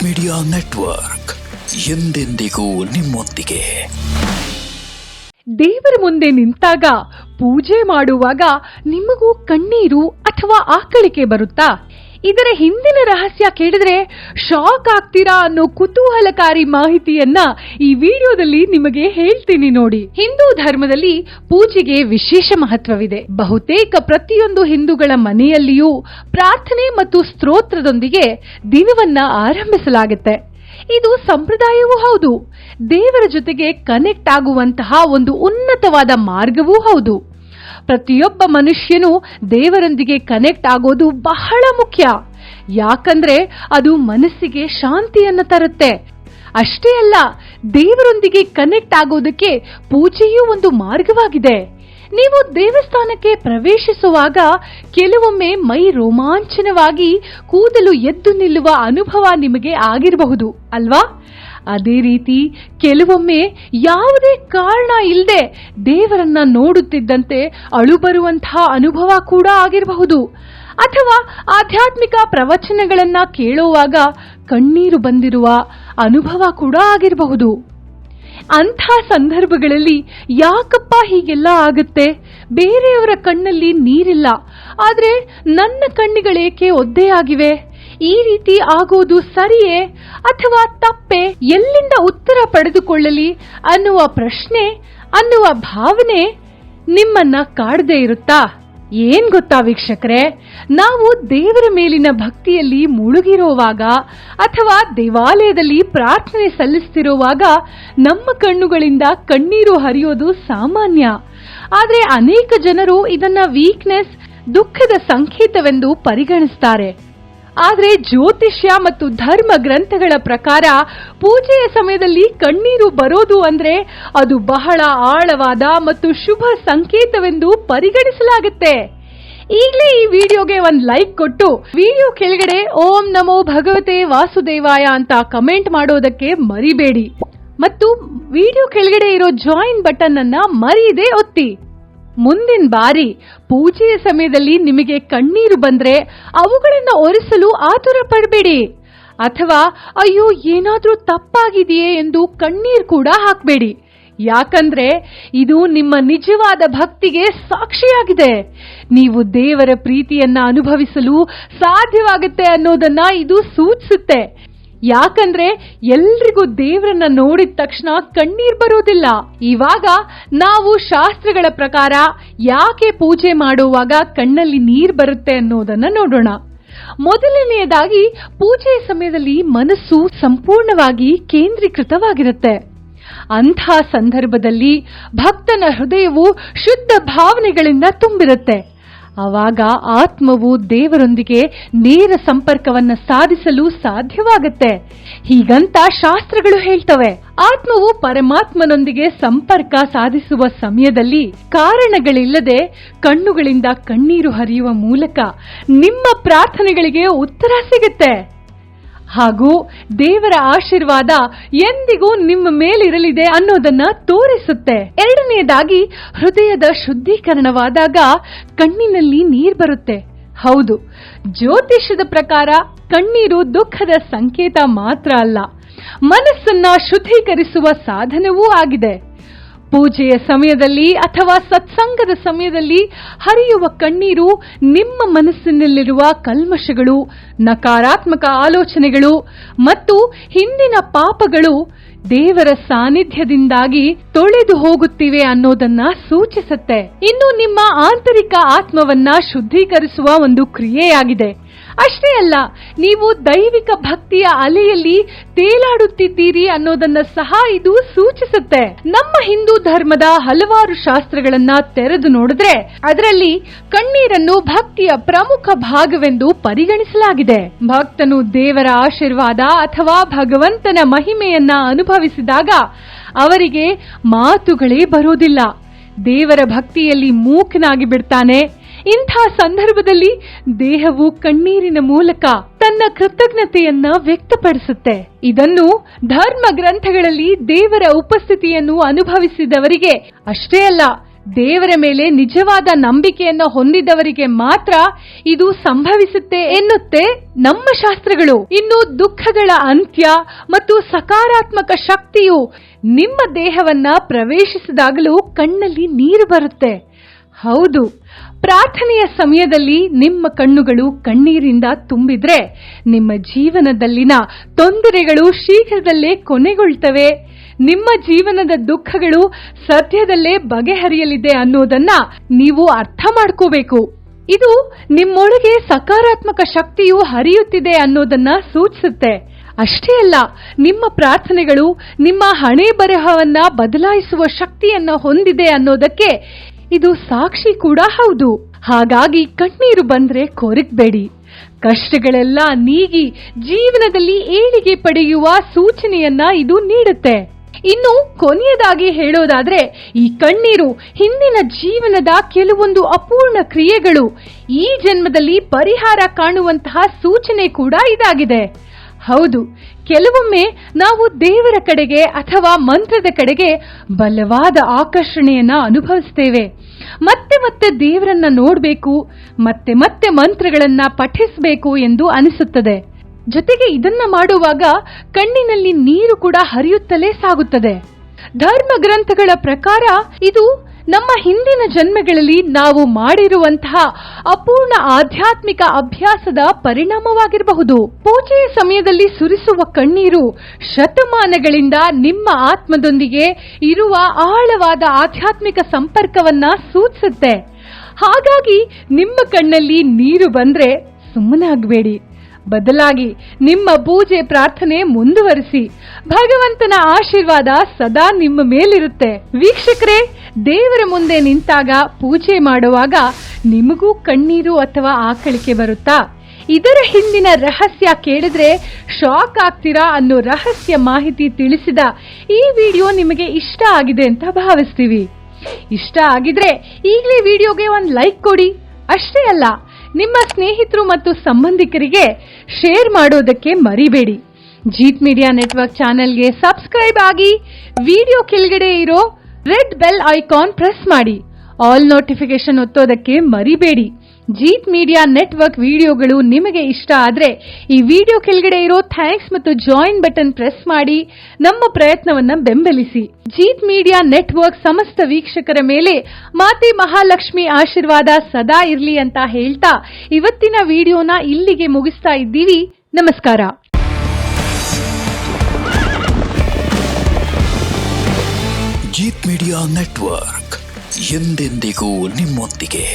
Media network ಎಂದೆಂದಿಗೂ ನಿಮ್ಮೊಂದಿಗೆ. ದೇವರ ಮುಂದೆ ನಿಂತಾಗ ಪೂಜೆ ಮಾಡುವಾಗ ನಿಮಗೂ ಕಣ್ಣೀರು ಅಥವಾ ಆಕಳಿಕೆ ಬರುತ್ತಾ? ಇದರ ಹಿಂದಿನ ರಹಸ್ಯ ಕೇಳಿದ್ರೆ ಶಾಕ್ ಆಗ್ತೀರಾ ಅನ್ನೋ ಕುತೂಹಲಕಾರಿ ಮಾಹಿತಿಯನ್ನ ಈ ವಿಡಿಯೋದಲ್ಲಿ ನಿಮಗೆ ಹೇಳ್ತೀನಿ ನೋಡಿ. ಹಿಂದೂ ಧರ್ಮದಲ್ಲಿ ಪೂಜೆಗೆ ವಿಶೇಷ ಮಹತ್ವವಿದೆ. ಬಹುತೇಕ ಪ್ರತಿಯೊಂದು ಹಿಂದೂಗಳ ಮನೆಯಲ್ಲಿಯೂ ಪ್ರಾರ್ಥನೆ ಮತ್ತು ಸ್ತೋತ್ರದೊಂದಿಗೆ ದಿನವನ್ನ ಆರಂಭಿಸಲಾಗುತ್ತೆ. ಇದು ಸಂಪ್ರದಾಯವೂ ಹೌದು, ದೇವರ ಜೊತೆಗೆ ಕನೆಕ್ಟ್ ಆಗುವಂತಹ ಒಂದು ಉನ್ನತವಾದ ಮಾರ್ಗವೂ ಹೌದು. ಪ್ರತಿಯೊಬ್ಬ ಮನುಷ್ಯನು ದೇವರೊಂದಿಗೆ ಕನೆಕ್ಟ್ ಆಗೋದು ಬಹಳ ಮುಖ್ಯ. ಯಾಕಂದ್ರೆ ಅದು ಮನಸ್ಸಿಗೆ ಶಾಂತಿಯನ್ನು ತರುತ್ತೆ. ಅಷ್ಟೇ ಅಲ್ಲ, ದೇವರೊಂದಿಗೆ ಕನೆಕ್ಟ್ ಆಗೋದಕ್ಕೆ ಪೂಜೆಯೂ ಒಂದು ಮಾರ್ಗವಾಗಿದೆ. ನೀವು ದೇವಸ್ಥಾನಕ್ಕೆ ಪ್ರವೇಶಿಸುವಾಗ ಕೆಲವೊಮ್ಮೆ ಮೈ ರೋಮಾಂಚನವಾಗಿ ಕೂದಲು ಎದ್ದು ನಿಲ್ಲುವ ಅನುಭವ ನಿಮಗೆ ಆಗಿರಬಹುದು ಅಲ್ವಾ? ಅದೇ ರೀತಿ ಕೆಲವೊಮ್ಮೆ ಯಾವುದೇ ಕಾರಣ ಇಲ್ಲದೆ ದೇವರನ್ನ ನೋಡುತ್ತಿದ್ದಂತೆ ಅಳು ಬರುವಂತಹ ಅನುಭವ ಕೂಡ ಆಗಿರಬಹುದು. ಅಥವಾ ಆಧ್ಯಾತ್ಮಿಕ ಪ್ರವಚನಗಳನ್ನ ಕೇಳುವಾಗ ಕಣ್ಣೀರು ಬಂದಿರುವ ಅನುಭವ ಕೂಡ ಆಗಿರಬಹುದು. ಅಂಥ ಸಂದರ್ಭಗಳಲ್ಲಿ ಯಾಕಪ್ಪ ಹೀಗೆಲ್ಲ ಆಗುತ್ತೆ? ಬೇರೆಯವರ ಕಣ್ಣಲ್ಲಿ ನೀರಿಲ್ಲ, ಆದ್ರೆ ನನ್ನ ಕಣ್ಣುಗಳೇಕೆ ಒದ್ದೆಯಾಗಿವೆ? ಈ ರೀತಿ ಆಗೋದು ಸರಿಯೇ ಅಥವಾ ತಪ್ಪೇ? ಎಲ್ಲಿಂದ ಉತ್ತರ ಪಡೆದುಕೊಳ್ಳಲಿ ಅನ್ನುವ ಪ್ರಶ್ನೆ, ಅನ್ನುವ ಭಾವನೆ ನಿಮ್ಮನ್ನ ಕಾಡದೇ ಇರುತ್ತಾ? ಏನ್ ಗೊತ್ತಾ ವೀಕ್ಷಕರೇ, ನಾವು ದೇವರ ಮೇಲಿನ ಭಕ್ತಿಯಲ್ಲಿ ಮುಳುಗಿರುವಾಗ ಅಥವಾ ದೇವಾಲಯದಲ್ಲಿ ಪ್ರಾರ್ಥನೆ ಸಲ್ಲಿಸುತ್ತಿರುವಾಗ ನಮ್ಮ ಕಣ್ಣುಗಳಿಂದ ಕಣ್ಣೀರು ಹರಿಯೋದು ಸಾಮಾನ್ಯ. ಆದ್ರೆ ಅನೇಕ ಜನರು ಇದನ್ನ ವೀಕ್ನೆಸ್, ದುಃಖದ ಸಂಕೇತವೆಂದು ಪರಿಗಣಿಸ್ತಾರೆ. ಆದ್ರೆ ಜ್ಯೋತಿಷ್ಯ ಮತ್ತು ಧರ್ಮ ಗ್ರಂಥಗಳ ಪ್ರಕಾರ ಪೂಜೆಯ ಸಮಯದಲ್ಲಿ ಕಣ್ಣೀರು ಬರೋದು ಅಂದ್ರೆ ಅದು ಬಹಳ ಆಳವಾದ ಮತ್ತು ಶುಭ ಸಂಕೇತವೆಂದು ಪರಿಗಣಿಸಲಾಗುತ್ತೆ. ಈಗಲೇ ಈ ವಿಡಿಯೋಗೆ ಒಂದು ಲೈಕ್ ಕೊಟ್ಟು ವಿಡಿಯೋ ಕೆಳಗಡೆ ಓಂ ನಮೋ ಭಗವತೆ ವಾಸುದೇವಾಯ ಅಂತ ಕಮೆಂಟ್ ಮಾಡೋದಕ್ಕೆ ಮರಿಬೇಡಿ. ಮತ್ತು ವಿಡಿಯೋ ಕೆಳಗಡೆ ಇರೋ ಜಾಯಿನ್ ಬಟನ್ ಅನ್ನ ಮರೀದೆ ಒತ್ತಿ. ಮುಂದಿನ ಬಾರಿ ಪೂಜೆಯ ಸಮಯದಲ್ಲಿ ನಿಮಗೆ ಕಣ್ಣೀರು ಬಂದ್ರೆ ಅವುಗಳನ್ನು ಒರೆಸಲು ಆತುರ ಪಡಬೇಡಿ. ಅಥವಾ ಅಯ್ಯೋ ಏನಾದ್ರೂ ತಪ್ಪಾಗಿದೆಯೇ ಎಂದು ಕಣ್ಣೀರು ಕೂಡ ಹಾಕಬೇಡಿ. ಯಾಕಂದ್ರೆ ಇದು ನಿಮ್ಮ ನಿಜವಾದ ಭಕ್ತಿಗೆ ಸಾಕ್ಷಿಯಾಗಿದೆ. ನೀವು ದೇವರ ಪ್ರೀತಿಯನ್ನ ಅನುಭವಿಸಲು ಸಾಧ್ಯವಾಗುತ್ತೆ ಅನ್ನೋದನ್ನ ಇದು ಸೂಚಿಸುತ್ತೆ. ಯಾಕಂದ್ರೆ ಎಲ್ರಿಗೂ ದೇವರನ್ನ ನೋಡಿದ ತಕ್ಷಣ ಕಣ್ಣೀರ್ ಬರೋದಿಲ್ಲ. ಇವಾಗ ನಾವು ಶಾಸ್ತ್ರಗಳ ಪ್ರಕಾರ ಯಾಕೆ ಪೂಜೆ ಮಾಡುವಾಗ ಕಣ್ಣಲ್ಲಿ ನೀರ್ ಬರುತ್ತೆ ಅನ್ನೋದನ್ನ ನೋಡೋಣ. ಮೊದಲನೆಯದಾಗಿ, ಪೂಜೆಯ ಸಮಯದಲ್ಲಿ ಮನಸ್ಸು ಸಂಪೂರ್ಣವಾಗಿ ಕೇಂದ್ರೀಕೃತವಾಗಿರುತ್ತೆ. ಅಂಥ ಸಂದರ್ಭದಲ್ಲಿ ಭಕ್ತನ ಹೃದಯವು ಶುದ್ಧ ಭಾವನೆಗಳಿಂದ ತುಂಬಿರುತ್ತೆ. ಆವಾಗ ಆತ್ಮವು ದೇವರೊಂದಿಗೆ ನೇರ ಸಂಪರ್ಕವನ್ನ ಸಾಧಿಸಲು ಸಾಧ್ಯವಾಗುತ್ತೆ. ಹೀಗಂತ ಶಾಸ್ತ್ರಗಳು ಹೇಳ್ತವೆ. ಆತ್ಮವು ಪರಮಾತ್ಮನೊಂದಿಗೆ ಸಂಪರ್ಕ ಸಾಧಿಸುವ ಸಮಯದಲ್ಲಿ ಕಾರಣಗಳಿಲ್ಲದೆ ಕಣ್ಣುಗಳಿಂದ ಕಣ್ಣೀರು ಹರಿಯುವ ಮೂಲಕ ನಿಮ್ಮ ಪ್ರಾರ್ಥನೆಗಳಿಗೆ ಉತ್ತರ ಸಿಗುತ್ತೆ. ಹಾಗೂ ದೇವರ ಆಶೀರ್ವಾದ ಎಂದಿಗೂ ನಿಮ್ಮ ಮೇಲಿರಲಿದೆ ಅನ್ನೋದನ್ನ ತೋರಿಸುತ್ತೆ. ಎರಡನೆಯದಾಗಿ, ಹೃದಯದ ಶುದ್ಧೀಕರಣವಾದಾಗ ಕಣ್ಣಿನಲ್ಲಿ ನೀರು ಬರುತ್ತೆ. ಹೌದು, ಜ್ಯೋತಿಷ್ಯದ ಪ್ರಕಾರ ಕಣ್ಣೀರು ದುಃಖದ ಸಂಕೇತ ಮಾತ್ರ ಅಲ್ಲ, ಮನಸ್ಸನ್ನ ಶುದ್ಧೀಕರಿಸುವ ಸಾಧನವೂ ಆಗಿದೆ. ಪೂಜೆಯ ಸಮಯದಲ್ಲಿ ಅಥವಾ ಸತ್ಸಂಗದ ಸಮಯದಲ್ಲಿ ಹರಿಯುವ ಕಣ್ಣೀರು ನಿಮ್ಮ ಮನಸ್ಸಿನಲ್ಲಿರುವ ಕಲ್ಮಶಗಳು, ನಕಾರಾತ್ಮಕ ಆಲೋಚನೆಗಳು ಮತ್ತು ಹಿಂದಿನ ಪಾಪಗಳು ದೇವರ ಸಾನ್ನಿಧ್ಯದಿಂದಾಗಿ ತೊಳೆದು ಹೋಗುತ್ತಿವೆ ಅನ್ನೋದನ್ನ ಸೂಚಿಸುತ್ತೆ. ಇನ್ನು ನಿಮ್ಮ ಆಂತರಿಕ ಆತ್ಮವನ್ನ ಶುದ್ಧೀಕರಿಸುವ ಒಂದು ಕ್ರಿಯೆಯಾಗಿದೆ. ಅಷ್ಟೇ ಅಲ್ಲ, ನೀವು ದೈವಿಕ ಭಕ್ತಿಯ ಅಲೆಯಲ್ಲಿ ತೇಲಾಡುತ್ತಿದ್ದೀರಿ ಅನ್ನೋದನ್ನ ಸಹ ಇದು ಸೂಚಿಸುತ್ತೆ. ನಮ್ಮ ಹಿಂದೂ ಧರ್ಮದ ಹಲವಾರು ಶಾಸ್ತ್ರಗಳನ್ನ ತೆರೆದು ನೋಡಿದ್ರೆ ಅದರಲ್ಲಿ ಕಣ್ಣೀರನ್ನು ಭಕ್ತಿಯ ಪ್ರಮುಖ ಭಾಗವೆಂದು ಪರಿಗಣಿಸಲಾಗಿದೆ. ಭಕ್ತನು ದೇವರ ಆಶೀರ್ವಾದ ಅಥವಾ ಭಗವಂತನ ಮಹಿಮೆಯನ್ನ ಅನುಭವಿಸಿದಾಗ ಅವರಿಗೆ ಮಾತುಗಳೇ ಬರೋದಿಲ್ಲ. ದೇವರ ಭಕ್ತಿಯಲ್ಲಿ ಮೂಕನಾಗಿ ಬಿಡ್ತಾನೆ. ಇಂಥ ಸಂದರ್ಭದಲ್ಲಿ ದೇಹವು ಕಣ್ಣೀರಿನ ಮೂಲಕ ತನ್ನ ಕೃತಜ್ಞತೆಯನ್ನ ವ್ಯಕ್ತಪಡಿಸುತ್ತೆ. ಇದನ್ನು ಧರ್ಮ ಗ್ರಂಥಗಳಲ್ಲಿ ದೇವರ ಉಪಸ್ಥಿತಿಯನ್ನು ಅನುಭವಿಸಿದವರಿಗೆ ಅಷ್ಟೇ ಅಲ್ಲ, ದೇವರ ಮೇಲೆ ನಿಜವಾದ ನಂಬಿಕೆಯನ್ನು ಹೊಂದಿದವರಿಗೆ ಮಾತ್ರ ಇದು ಸಂಭವಿಸುತ್ತೆ ಎನ್ನುತ್ತೆ ನಮ್ಮ ಶಾಸ್ತ್ರಗಳು. ಇನ್ನು ದುಃಖಗಳ ಅಂತ್ಯ ಮತ್ತು ಸಕಾರಾತ್ಮಕ ಶಕ್ತಿಯು ನಿಮ್ಮ ದೇಹವನ್ನ ಪ್ರವೇಶಿಸಿದಾಗಲೂ ಕಣ್ಣಲ್ಲಿ ನೀರು ಬರುತ್ತೆ. ಹೌದು, ಪ್ರಾರ್ಥನೆಯ ಸಮಯದಲ್ಲಿ ನಿಮ್ಮ ಕಣ್ಣುಗಳು ಕಣ್ಣೀರಿಂದ ತುಂಬಿದ್ರೆ ನಿಮ್ಮ ಜೀವನದಲ್ಲಿನ ತೊಂದರೆಗಳು ಶೀಘ್ರದಲ್ಲೇ ಕೊನೆಗೊಳ್ತವೆ. ನಿಮ್ಮ ಜೀವನದ ದುಃಖಗಳು ಸದ್ಯದಲ್ಲೇ ಬಗೆಹರಿಯಲಿದೆ ಅನ್ನೋದನ್ನ ನೀವು ಅರ್ಥ ಮಾಡ್ಕೋಬೇಕು. ಇದು ನಿಮ್ಮೊಳಗೆ ಸಕಾರಾತ್ಮಕ ಶಕ್ತಿಯು ಹರಿಯುತ್ತಿದೆ ಅನ್ನೋದನ್ನ ಸೂಚಿಸುತ್ತೆ. ಅಷ್ಟೇ ಅಲ್ಲ, ನಿಮ್ಮ ಪ್ರಾರ್ಥನೆಗಳು ನಿಮ್ಮ ಹಣೆ ಬರಹವನ್ನ ಬದಲಾಯಿಸುವ ಶಕ್ತಿಯನ್ನ ಹೊಂದಿದೆ ಅನ್ನೋದಕ್ಕೆ ಇದು ಸಾಕ್ಷಿ ಕೂಡ ಹೌದು. ಹಾಗಾಗಿ ಕಣ್ಣೀರು ಬಂದ್ರೆ ಕೊರಗಬೇಡಿ. ಕಷ್ಟಗಳೆಲ್ಲ ನೀಗಿ ಜೀವನದಲ್ಲಿ ಏಳಿಗೆ ಪಡೆಯುವ ಸೂಚನೆಯನ್ನ ಇದು ನೀಡುತ್ತೆ. ಇನ್ನು ಕೊನೆಯದಾಗಿ ಹೇಳೋದಾದ್ರೆ, ಈ ಕಣ್ಣೀರು ಹಿಂದಿನ ಜೀವನದ ಕೆಲವೊಂದು ಅಪೂರ್ಣ ಕ್ರಿಯೆಗಳು ಈ ಜನ್ಮದಲ್ಲಿ ಪರಿಹಾರ ಕಾಣುವಂತಹ ಸೂಚನೆ ಕೂಡ ಇದಾಗಿದೆ. ಹೌದು, ಕೆಲವೊಮ್ಮೆ ನಾವು ದೇವರ ಕಡೆಗೆ ಅಥವಾ ಮಂತ್ರದ ಕಡೆಗೆ ಬಲವಾದ ಆಕರ್ಷಣೆಯನ್ನ ಅನುಭವಿಸ್ತೇವೆ. ಮತ್ತೆ ಮತ್ತೆ ದೇವರನ್ನ ನೋಡಬೇಕು, ಮತ್ತೆ ಮತ್ತೆ ಮಂತ್ರಗಳನ್ನ ಪಠಿಸಬೇಕು ಎಂದು ಅನಿಸುತ್ತದೆ. ಜೊತೆಗೆ ಇದನ್ನ ಮಾಡುವಾಗ ಕಣ್ಣಿನಲ್ಲಿ ನೀರು ಕೂಡ ಹರಿಯುತ್ತಲೇ ಸಾಗುತ್ತದೆ. ಧರ್ಮ ಗ್ರಂಥಗಳ ಪ್ರಕಾರ ಇದು ನಮ್ಮ ಹಿಂದಿನ ಜನ್ಮಗಳಲ್ಲಿ ನಾವು ಮಾಡಿರುವಂತಹ ಅಪೂರ್ಣ ಆಧ್ಯಾತ್ಮಿಕ ಅಭ್ಯಾಸದ ಪರಿಣಾಮವಾಗಿರಬಹುದು. ಪೂಜೆಯ ಸಮಯದಲ್ಲಿ ಸುರಿಸುವ ಕಣ್ಣೀರು ಶತಮಾನಗಳಿಂದ ನಿಮ್ಮ ಆತ್ಮದೊಂದಿಗೆ ಇರುವ ಆಳವಾದ ಆಧ್ಯಾತ್ಮಿಕ ಸಂಪರ್ಕವನ್ನ ಸೂಚಿಸುತ್ತೆ. ಹಾಗಾಗಿ ನಿಮ್ಮ ಕಣ್ಣಲ್ಲಿ ನೀರು ಬಂದ್ರೆ ಸುಮ್ಮನಾಗಬೇಡಿ. ಬದಲಾಗಿ ನಿಮ್ಮ ಪೂಜೆ ಪ್ರಾರ್ಥನೆ ಮುಂದುವರಿಸಿ. ಭಗವಂತನ ಆಶೀರ್ವಾದ ಸದಾ ನಿಮ್ಮ ಮೇಲಿರುತ್ತೆ. ವೀಕ್ಷಕರೇ, ದೇವರ ಮುಂದೆ ನಿಂತಾಗ ಪೂಜೆ ಮಾಡುವಾಗ ನಿಮಗೂ ಕಣ್ಣೀರು ಅಥವಾ ಆಕಳಿಕೆ ಬರುತ್ತಾ? ಇದರ ಹಿಂದಿನ ರಹಸ್ಯ ಕೇಳಿದ್ರೆ ಶಾಕ್ ಆಗ್ತೀರಾ ಅನ್ನೋ ರಹಸ್ಯ ಮಾಹಿತಿ ತಿಳಿಸಿದ ಈ ವಿಡಿಯೋ ನಿಮಗೆ ಇಷ್ಟ ಆಗಿದೆ ಅಂತ ಭಾವಿಸ್ತೀವಿ. ಇಷ್ಟ ಆಗಿದ್ರೆ ಈಗಲೇ ವಿಡಿಯೋಗೆ ಒಂದು ಲೈಕ್ ಕೊಡಿ. ಅಷ್ಟೇ ಅಲ್ಲ, ನಿಮ್ಮ ಸ್ನೇಹಿತರು ಮತ್ತು ಸಂಬಂಧಿಕರಿಗೆ ಶೇರ್ ಮಾಡೋದಕ್ಕೆ ಮರಿಬೇಡಿ. ಜೀತ್ ಮೀಡಿಯಾ ನೆಟ್ವರ್ಕ್ ಚಾನೆಲ್ಗೆ ಸಬ್ಸ್ಕ್ರೈಬ್ ಆಗಿ, ವಿಡಿಯೋ ಕೆಳಗಡೆ ಇರೋ ರೆಡ್ ಬೆಲ್ ಐಕಾನ್ ಪ್ರೆಸ್ ಮಾಡಿ. ಆಲ್ ನೋಟಿಫಿಕೇಶನ್ ಒತ್ತೋದಕ್ಕೆ ಮರಿಬೇಡಿ. ಜೀತ್ ಮೀಡಿಯಾ ನೆಟ್ವರ್ಕ್ ವಿಡಿಯೋಗಳು ನಿಮಗೆ ಇಷ್ಟ ಆದ್ರೆ ಈ ವಿಡಿಯೋ ಕೆಳಗಡೆ ಇರೋ ಥ್ಯಾಂಕ್ಸ್ ಮತ್ತು ಜಾಯಿನ್ ಬಟನ್ ಪ್ರೆಸ್ ಮಾಡಿ ನಮ್ಮ ಪ್ರಯತ್ನವನ್ನ ಬೆಂಬಲಿಸಿ. ಜೀತ್ ಮೀಡಿಯಾ ನೆಟ್ವರ್ಕ್ ಸಮಸ್ತ ವೀಕ್ಷಕರ ಮೇಲೆ ಮಾತೆ ಮಹಾಲಕ್ಷ್ಮಿ ಆಶೀರ್ವಾದ ಸದಾ ಇರ್ಲಿ ಅಂತ ಹೇಳ್ತಾ ಇವತ್ತಿನ ವಿಡಿಯೋನ ಇಲ್ಲಿಗೆ ಮುಗಿಸ್ತಾ ಇದ್ದೀವಿ. ನಮಸ್ಕಾರ. ಜೀತ್ ಮೀಡಿಯಾ ನೆಟ್ವರ್ಕ್ ಎಂದೆಂದಿಗೂ ನಿಮ್ಮೊಂದಿಗೆ.